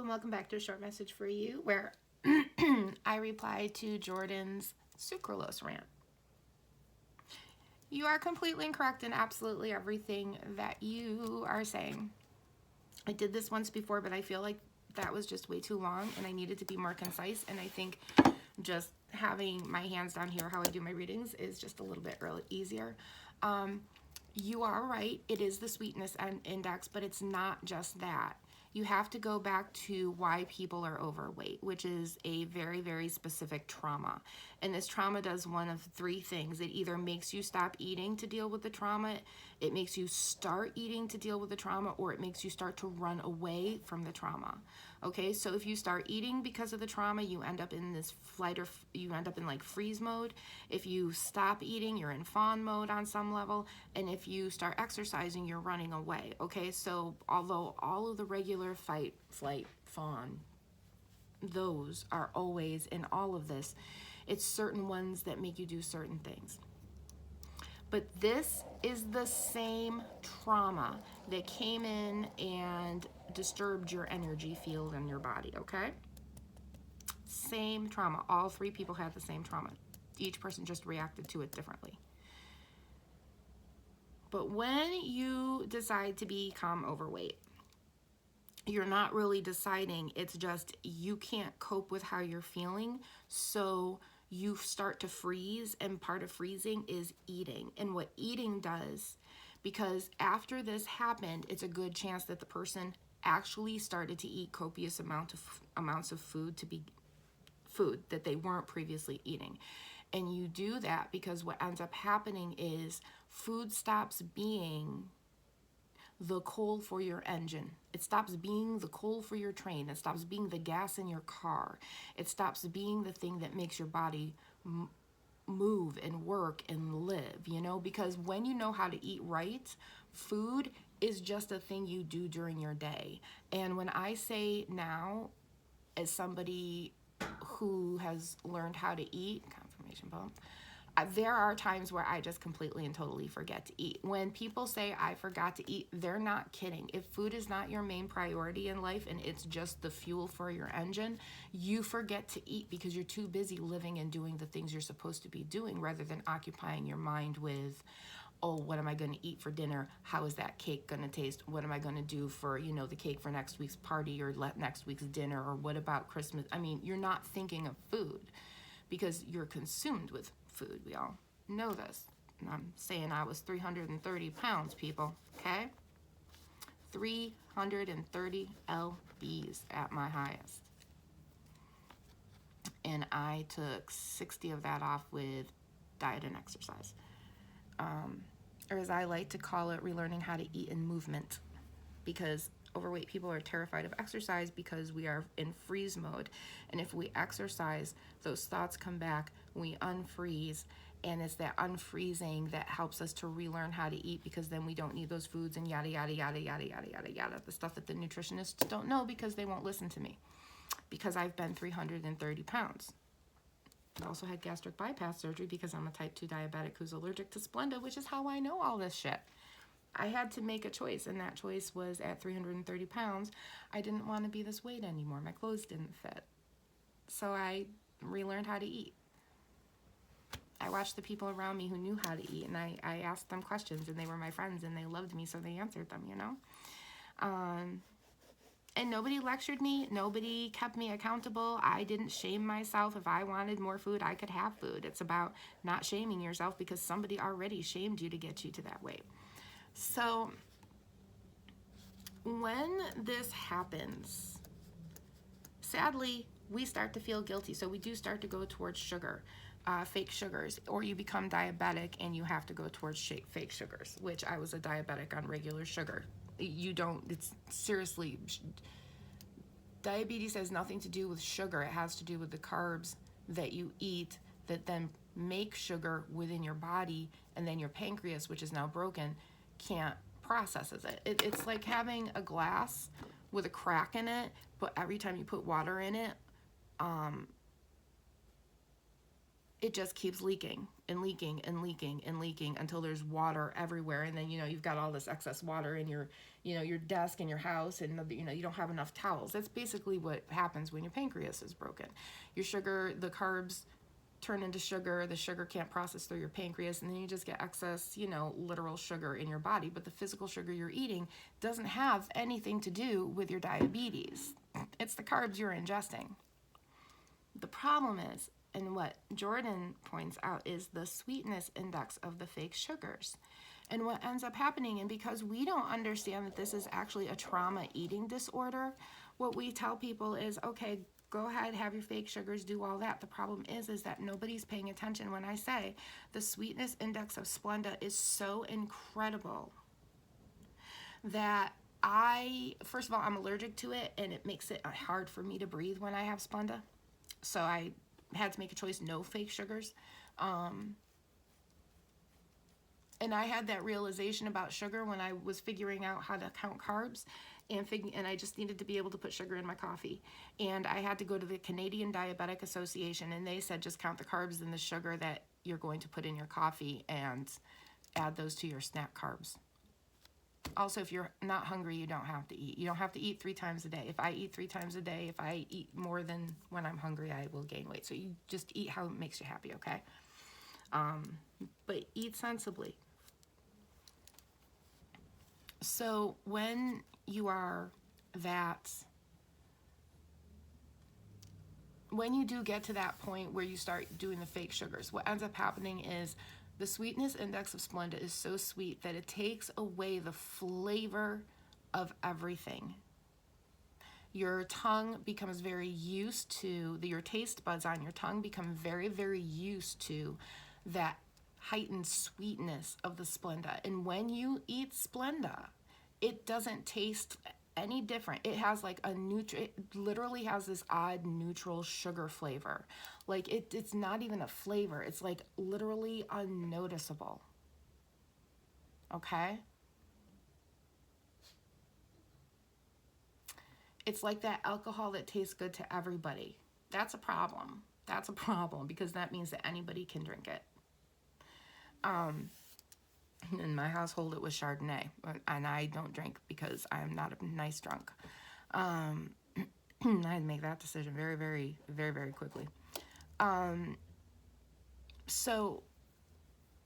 and welcome back to a short message for you where I replied to Jordan's sucralose rant. You are completely incorrect in absolutely everything that you are saying. I did this once before, but I feel like that was just way too long and I needed to be more concise, and I think just having my hands down here how I do my readings is just a little bit easier. You are right, it is the sweetness index, but it's not just that. You have to go back to why people are overweight, which is a very, very specific trauma. And this trauma does one of three things. It either makes you stop eating to deal with the trauma, it makes you start eating to deal with the trauma, or it makes you start to run away from the trauma. Okay, so if you start eating because of the trauma, you end up in this flight, or you end up in like freeze mode. If you stop eating, you're in fawn mode on some level. And if you start exercising, you're running away. Okay, so although all of the regular fight, flight, fawn, those are always in all of this, it's certain ones that make you do certain things. But this is the same trauma that came in and disturbed your energy field in your body, okay? Same trauma. All three people had the same trauma. Each person just reacted to it differently. But when you decide to become overweight, you're not really deciding, it's just you can't cope with how you're feeling, so you start to freeze, and part of freezing is eating. And what eating does, because after this happened, it's a good chance that the person actually started to eat copious amounts of food that they weren't previously eating. And you do that because what ends up happening is food stops being the coal for your engine. It stops being the coal for your train. It stops being the gas in your car. It stops being the thing that makes your body move and work and live, you know, because when you know how to eat right, food is just a thing you do during your day. And when I say now, as somebody who has learned how to eat, confirmation bump, there are times where I just completely and totally forget to eat. When people say I forgot to eat, they're not kidding. If food is not your main priority in life and it's just the fuel for your engine, you forget to eat because you're too busy living and doing the things you're supposed to be doing rather than occupying your mind with, oh, what am I going to eat for dinner? How is that cake going to taste? What am I going to do for, you know, the cake for next week's party or next week's dinner? Or what about Christmas? I mean, you're not thinking of food because you're consumed with food. We all know this. And I'm saying I was 330 pounds, people, okay? 330 lbs at my highest. And I took 60 of that off with diet and exercise. Or as I like to call it, relearning how to eat in movement, because overweight people are terrified of exercise because we are in freeze mode. And if we exercise, those thoughts come back, we unfreeze, and it's that unfreezing that helps us to relearn how to eat, because then we don't need those foods and yada, yada, yada, yada, yada, yada, yada. The stuff that the nutritionists don't know because they won't listen to me, because I've been 330 pounds. I also had gastric bypass surgery because I'm a type 2 diabetic who's allergic to Splenda, which is how I know all this shit. I had to make a choice, and that choice was at 330 pounds. I didn't want to be this weight anymore. My clothes didn't fit. So I relearned how to eat. I watched the people around me who knew how to eat, and I asked them questions, and they were my friends, and they loved me, so they answered them, you know? And nobody lectured me. Nobody kept me accountable. I didn't shame myself. If I wanted more food, I could have food. It's about not shaming yourself because somebody already shamed you to get you to that weight. So when this happens, sadly, we start to feel guilty. So we do start to go towards sugar, fake sugars, or you become diabetic and you have to go towards fake sugars, which I was a diabetic on regular sugar. You don't, it's seriously, diabetes has nothing to do with sugar. It has to do with the carbs that you eat that then make sugar within your body, and then your pancreas, which is now broken, can't processes it. It's like having a glass with a crack in it, but every time you put water in it, it just keeps leaking. and leaking and leaking and leaking until there's water everywhere. And then, you've got all this excess water in your, your desk in your house, and, you don't have enough towels. That's basically what happens when your pancreas is broken. Your sugar, the carbs turn into sugar. The sugar can't process through your pancreas, and then you just get excess, literal sugar in your body. But the physical sugar you're eating doesn't have anything to do with your diabetes. It's the carbs you're ingesting. The problem is, and what Jordan points out, is the sweetness index of the fake sugars. And what ends up happening, and because we don't understand that this is actually a trauma eating disorder, what we tell people is, okay, go ahead, have your fake sugars, do all that. The problem is that nobody's paying attention when I say the sweetness index of Splenda is so incredible that first of all, I'm allergic to it, and it makes it hard for me to breathe when I have Splenda. So I had to make a choice, no fake sugars. And I had that realization about sugar when I was figuring out how to count carbs, and I just needed to be able to put sugar in my coffee. And I had to go to the Canadian Diabetic Association, and they said just count the carbs and the sugar that you're going to put in your coffee and add those to your snack carbs. Also, if you're not hungry, you don't have to eat. You don't have to eat 3 times a day. If I eat 3 times a day, if I eat more than when I'm hungry, I will gain weight. So you just eat how it makes you happy, okay? But eat sensibly. So when you are when you do get to that point where you start doing the fake sugars, what ends up happening is the sweetness index of Splenda is so sweet that it takes away the flavor of everything. Your tongue becomes very used to, your taste buds on your tongue become very, very used to that heightened sweetness of the Splenda. And when you eat Splenda, it doesn't taste any different. It has like it literally has this odd neutral sugar flavor. Like it's not even a flavor. It's like literally unnoticeable. Okay? It's like that alcohol that tastes good to everybody. That's a problem. That's a problem, because that means that anybody can drink it. In my household, it was Chardonnay, and I don't drink because I'm not a nice drunk. I had to make that decision very, very, very, very quickly. So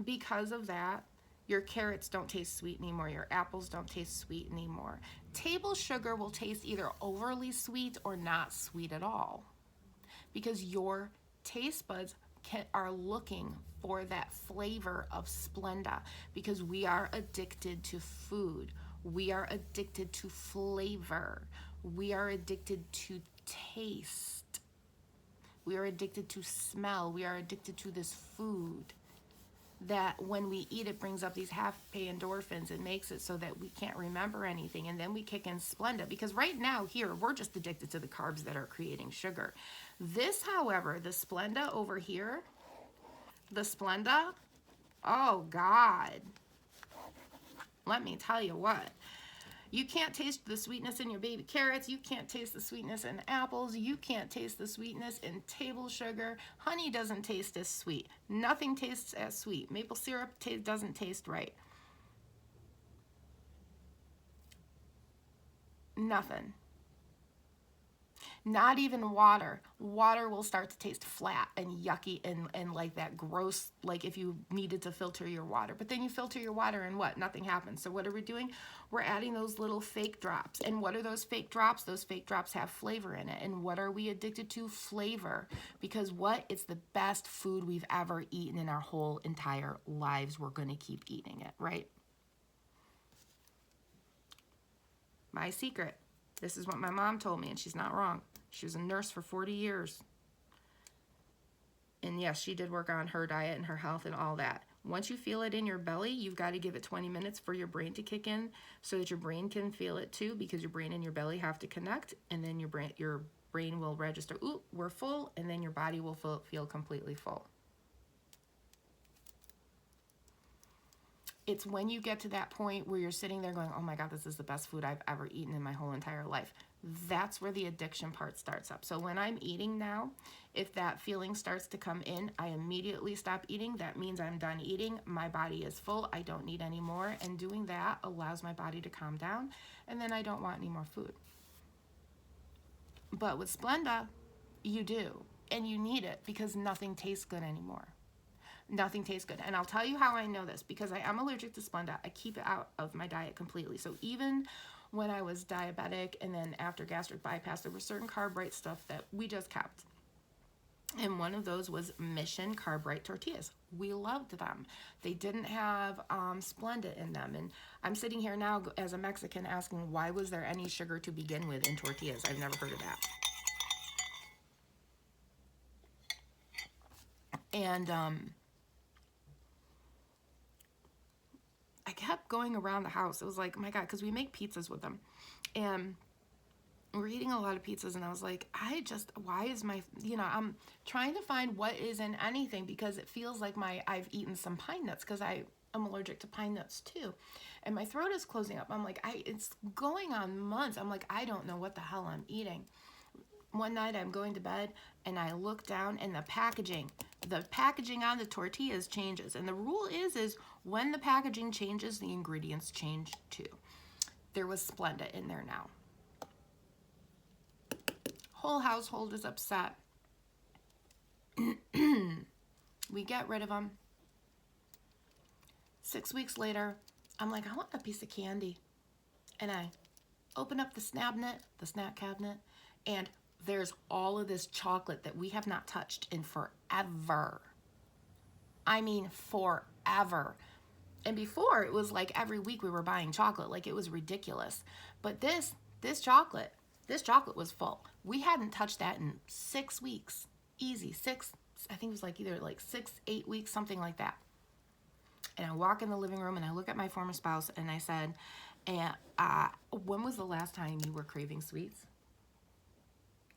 because of that, your carrots don't taste sweet anymore. Your apples don't taste sweet anymore. Table sugar will taste either overly sweet or not sweet at all, because your taste buds are looking for that flavor of Splenda, because we are addicted to food. We are addicted to flavor. We are addicted to taste. We are addicted to smell. We are addicted to this food that when we eat it brings up these half-pay endorphins and makes it so that we can't remember anything. And then we kick in Splenda, because right now here we're just addicted to the carbs that are creating sugar. This, however, the Splenda over here, the Splenda, oh God, let me tell you what. You can't taste the sweetness in your baby carrots. You can't taste the sweetness in apples. You can't taste the sweetness in table sugar. Honey doesn't taste as sweet. Nothing tastes as sweet. Maple syrup doesn't taste right. Nothing. Not even water. Water will start to taste flat and yucky and like that gross, like if you needed to filter your water. But then you filter your water and what? Nothing happens. So what are we doing? We're adding those little fake drops. And what are those fake drops? Those fake drops have flavor in it. And what are we addicted to? Flavor. Because what? It's the best food we've ever eaten in our whole entire lives. We're going to keep eating it, right? My secret. This is what my mom told me, and she's not wrong. She was a nurse for 40 years. And yes, she did work on her diet and her health and all that. Once you feel it in your belly, you've got to give it 20 minutes for your brain to kick in so that your brain can feel it too, because your brain and your belly have to connect, and then your brain will register, ooh, we're full, and then your body will feel completely full. It's when you get to that point where you're sitting there going, oh my God, this is the best food I've ever eaten in my whole entire life. That's where the addiction part starts up. So when I'm eating now, if that feeling starts to come in, I immediately stop eating. That means I'm done eating. My body is full. I don't need any more. And doing that allows my body to calm down. And then I don't want any more food. But with Splenda, you do. And you need it because nothing tastes good anymore. Nothing tastes good. And I'll tell you how I know this, because I am allergic to Splenda. I keep it out of my diet completely. So even when I was diabetic and then after gastric bypass, there were certain carb-right stuff that we just kept. And one of those was Mission carb-right tortillas. We loved them. They didn't have Splenda in them. And I'm sitting here now as a Mexican asking, why was there any sugar to begin with in tortillas? I've never heard of that. And I kept going around the house. It was like, oh my God, because we make pizzas with them. And we're eating a lot of pizzas, and I was like, why is my, I'm trying to find what is in anything, because it feels like I've eaten some pine nuts, because I'm allergic to pine nuts too. And my throat is closing up. I'm like, it's going on months. I'm like, I don't know what the hell I'm eating. One night I'm going to bed and I look down, and the packaging on the tortillas changes. And the rule is when the packaging changes, the ingredients change too. There was Splenda in there now. Whole household is upset. We get rid of them. 6 weeks later, I'm like, I want a piece of candy. And I open up the snack cabinet, and there's all of this chocolate that we have not touched in forever. I mean, forever. And before, it was like every week we were buying chocolate. Like, it was ridiculous. But this chocolate was full. We hadn't touched that in 6 weeks. Easy. I think it was like either like 6, 8 weeks, something like that. And I walk in the living room and I look at my former spouse and I said, when was the last time you were craving sweets?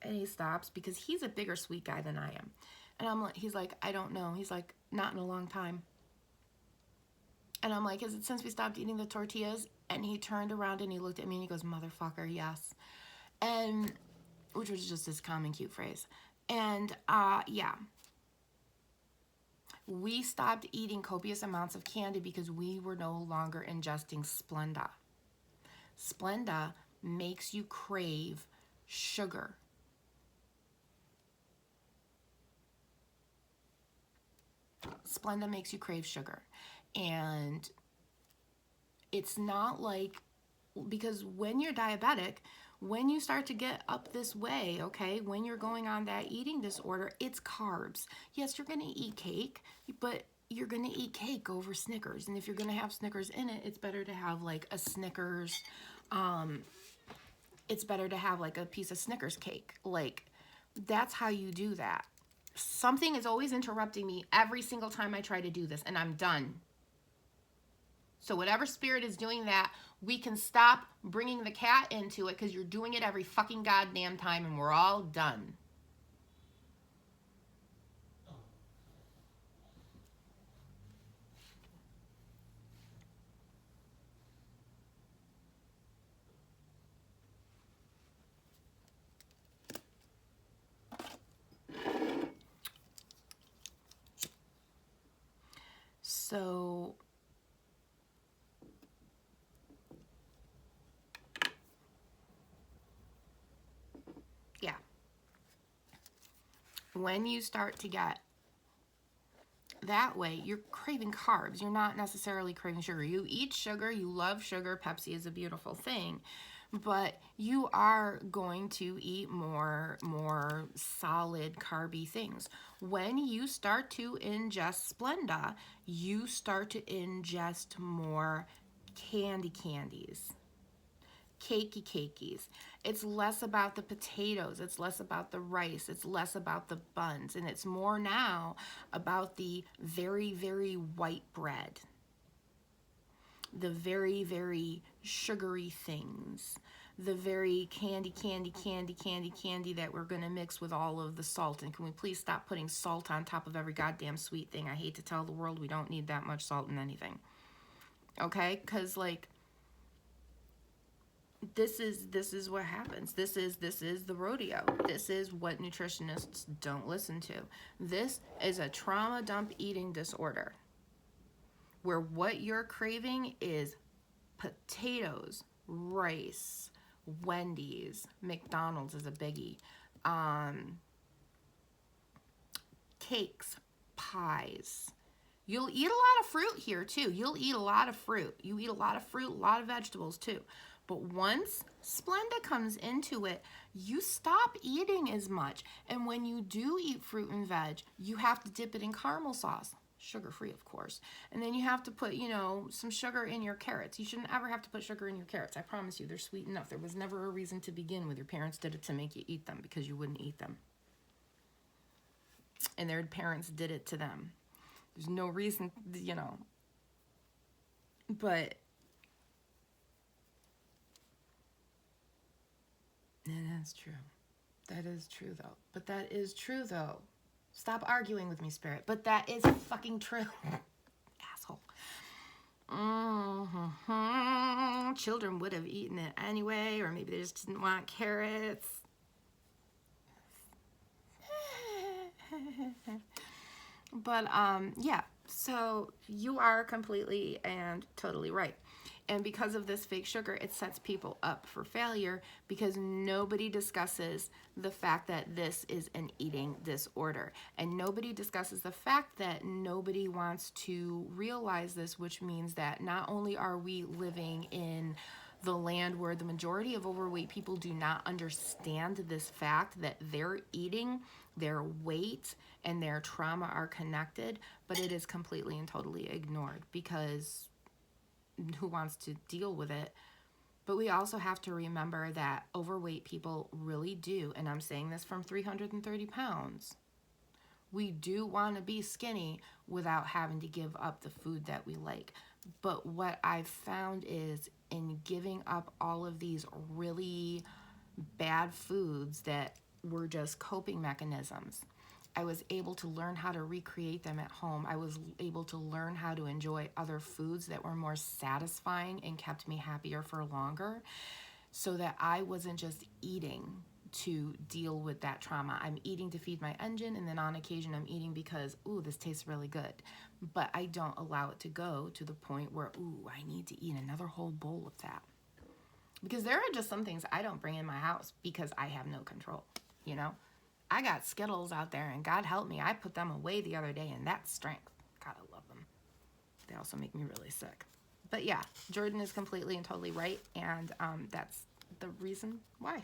And he stops, because he's a bigger sweet guy than I am. And he's like, I don't know. He's like, not in a long time. And I'm like, is it since we stopped eating the tortillas? And he turned around and he looked at me and he goes, motherfucker, yes. And, which was just this common cute phrase. And, yeah. We stopped eating copious amounts of candy because we were no longer ingesting Splenda. Splenda makes you crave sugar. Splenda makes you crave sugar. And it's not like, because when you're diabetic, when you start to get up this way, okay, when you're going on that eating disorder, it's carbs. Yes, you're going to eat cake, but you're going to eat cake over Snickers. And if you're going to have Snickers in it, it's better to have like a Snickers, it's better to have like a piece of Snickers cake. Like, that's how you do that. Something is always interrupting me every single time I try to do this, and I'm done. So whatever spirit is doing that, we can stop bringing the cat into it, because you're doing it every fucking goddamn time, and we're all done. So yeah, when you start to get that way, you're craving carbs. You're not necessarily craving sugar. You eat sugar, you love sugar. Pepsi is a beautiful thing, but you are going to eat more solid carby things. When you start to ingest Splenda, you start to ingest more candies. Cakeys. It's less about the potatoes, it's less about the rice, it's less about the buns, and it's more now about the very, very white bread, the very, very sugary things, the very candy that we're going to mix with all of the salt. And can we please stop putting salt on top of every goddamn sweet thing? I hate to tell the world we don't need that much salt in anything. Okay? Because like, this is what happens. This is the rodeo. This is what nutritionists don't listen to. This is a trauma dump eating disorder, where what you're craving is potatoes, rice, Wendy's, McDonald's is a biggie, cakes, pies. You'll eat a lot of fruit here too. You'll eat a lot of fruit. You eat a lot of fruit, a lot of vegetables too. But once Splenda comes into it, you stop eating as much. And when you do eat fruit and veg, you have to dip it in caramel sauce. Sugar-free, of course. And then you have to put, you know, some sugar in your carrots. You shouldn't ever have to put sugar in your carrots. I promise you, they're sweet enough. There was never a reason to begin with. Your parents did it to make you eat them because you wouldn't eat them. And their parents did it to them. There's no reason, you know. But that is true. That is true, though. But that is true, though. Stop arguing with me, Spirit. But that is fucking true. Asshole. Mm-hmm. Children would have eaten it anyway, or maybe they just didn't want carrots. But yeah, so you are completely and totally right. And because of this fake sugar, it sets people up for failure because nobody discusses the fact that this is an eating disorder. And nobody discusses the fact that nobody wants to realize this, which means that not only are we living in the land where the majority of overweight people do not understand this fact that their eating, their weight, and their trauma are connected, but it is completely and totally ignored because who wants to deal with it? But we also have to remember that overweight people really do, and I'm saying this from 330 pounds, we do want to be skinny without having to give up the food that we like. But what I've found is in giving up all of these really bad foods that were just coping mechanisms, I was able to learn how to recreate them at home. I was able to learn how to enjoy other foods that were more satisfying and kept me happier for longer, so that I wasn't just eating to deal with that trauma. I'm eating to feed my engine, and then on occasion I'm eating because, ooh, this tastes really good. But I don't allow it to go to the point where, ooh, I need to eat another whole bowl of that. Because there are just some things I don't bring in my house because I have no control, you know? I got Skittles out there, and God help me, I put them away the other day, and that's strength. God, I love them. They also make me really sick. But yeah, Jordan is completely and totally right, and that's the reason why.